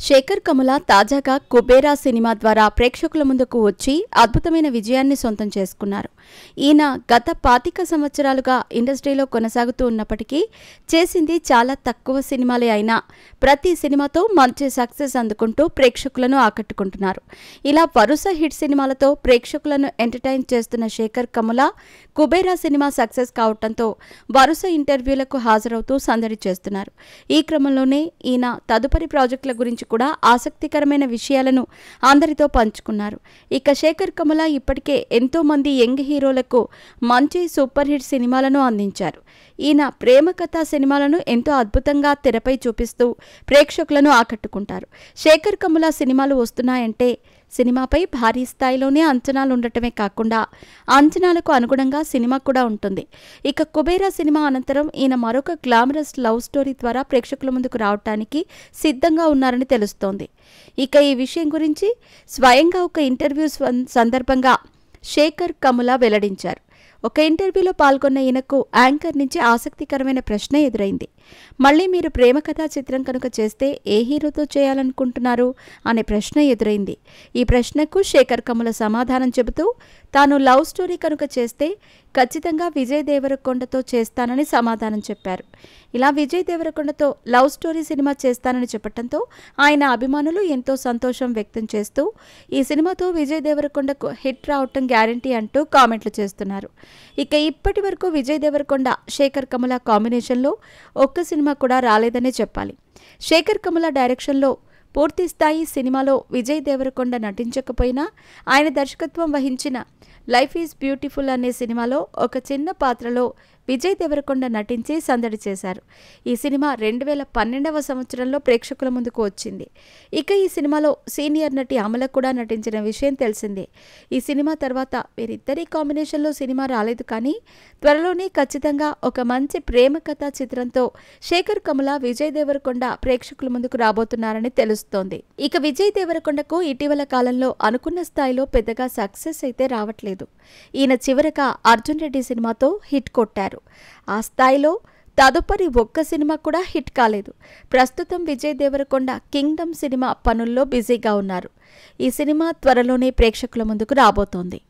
శేఖర్ కముల తాజాగా కుబేరా సినిమా ద్వారా ప్రేక్షకుల ముందుకు వచ్చి అద్భుతమైన విజయాన్ని సొంతం చేసుకున్నారు. ఈయన గత 25 సంవత్సరాలుగా ఇండస్ట్రీలో కొనసాగుతూ ఉన్నప్పటికీ చేసింది చాలా తక్కువ సినిమాలే అయినా ప్రతి సినిమాతో మంచి సక్సెస్ అందుకుంటూ ప్రేక్షకులను ఆకట్టుకుంటున్నారు. ఇలా వరుస హిట్ సినిమాలతో ప్రేక్షకులను ఎంటర్టైన్ చేస్తున్న శేఖర్ కముల కుబేరా సినిమా సక్సెస్ కావడంతో వరుస ఇంటర్వ్యూలకు హాజరవుతూ సందడి చేస్తున్నారు. ఈ క్రమంలోనే ఈయన తదుపరి ప్రాజెక్టుల గురించి కూడా ఆసక్తికరమైన విషయాలను అందరితో పంచుకున్నారు. ఇక శేఖర్ కముల ఇప్పటికే ఎంతో మంది యంగ్ హీరోలకు మంచి సూపర్ హిట్ సినిమాలను అందించారు. ఈయన ప్రేమ కథా సినిమాలను ఎంతో అద్భుతంగా తెరపై చూపిస్తూ ప్రేక్షకులను ఆకట్టుకుంటారు. శేఖర్ కముల సినిమాలు వస్తున్నాయంటే సినిమాపై భారీ స్థాయిలోనే అంచనాలు ఉండటమే కాకుండా అంచనాలకు అనుగుణంగా సినిమా కూడా ఉంటుంది. ఇక కుబేరా సినిమా అనంతరం ఈయన మరొక గ్లామరస్ లవ్ స్టోరీ ద్వారా ప్రేక్షకుల ముందుకు రావడానికి సిద్ధంగా ఉన్నారని తెలుస్తోంది. ఇక ఈ విషయం గురించి స్వయంగా ఒక ఇంటర్వ్యూ సందర్భంగా శేఖర్ కముల వెల్లడించారు. ఒక ఇంటర్వ్యూలో పాల్గొన్న ఈయనకు యాంకర్ నుంచి ఆసక్తికరమైన ప్రశ్న ఎదురైంది. మళ్ళీ మీరు ప్రేమ కథా చిత్రం కనుక చేస్తే ఏ హీరోతో చేయాలనుకుంటున్నారు అనే ప్రశ్న ఎదురైంది. ఈ ప్రశ్నకు శేఖర్ కముల సమాధానం చెబుతూ తాను లవ్ స్టోరీ కనుక చేస్తే ఖచ్చితంగా విజయ్ దేవరకొండతో చేస్తానని సమాధానం చెప్పారు. ఇలా విజయ్ దేవరకొండతో లవ్ స్టోరీ సినిమా చేస్తానని చెప్పడంతో ఆయన అభిమానులు ఎంతో సంతోషం వ్యక్తం చేస్తూ ఈ సినిమాతో విజయ్ దేవరకొండకు హిట్ రావటం గ్యారంటీ అంటూ కామెంట్లు చేస్తున్నారు. ఇక ఇప్పటి వరకు విజయ్ దేవరకొండ శేఖర్ కముల కాంబినేషన్లో ఒక్క సినిమా కూడా రాలేదనే చెప్పాలి. శేఖర్ కముల డైరెక్షన్లో పూర్తిస్థాయి సినిమాలో విజయ్ దేవరకొండ నటించకపోయినా ఆయన దర్శకత్వం వహించిన లైఫ్ ఈజ్ బ్యూటిఫుల్ అనే సినిమాలో ఒక చిన్న పాత్రలో విజయ్ దేవరకొండ నటించి సందడి చేశారు. ఈ సినిమా 2012వ సంవత్సరంలో ప్రేక్షకుల ముందుకు వచ్చింది. ఇక ఈ సినిమాలో సీనియర్ నటి అమల కూడా నటించిన విషయం తెలిసిందే. ఈ సినిమా తర్వాత వీరిద్దరి కాంబినేషన్లో సినిమా రాలేదు, కానీ త్వరలోనే ఖచ్చితంగా ఒక మంచి ప్రేమ కథా చిత్రంతో శేఖర్ కముల విజయ్ దేవరకొండ ప్రేక్షకుల ముందుకు రాబోతున్నారని తెలుస్తోంది. ఇక విజయ్ దేవరకొండకు ఇటీవల కాలంలో అనుకున్న స్థాయిలో పెద్దగా సక్సెస్ అయితే రావట్లేదు. ఈయన చివరగా అర్జున్ రెడ్డి సినిమాతో హిట్ కొట్టారు. ఆ స్థాయిలో తదుపరి ఒక్క సినిమా కూడా హిట్ కాలేదు. ప్రస్తుతం విజయ్ దేవరకొండ కింగ్డమ్ సినిమా పనుల్లో బిజీగా ఉన్నారు. ఈ సినిమా త్వరలోనే ప్రేక్షకుల ముందుకు రాబోతోంది.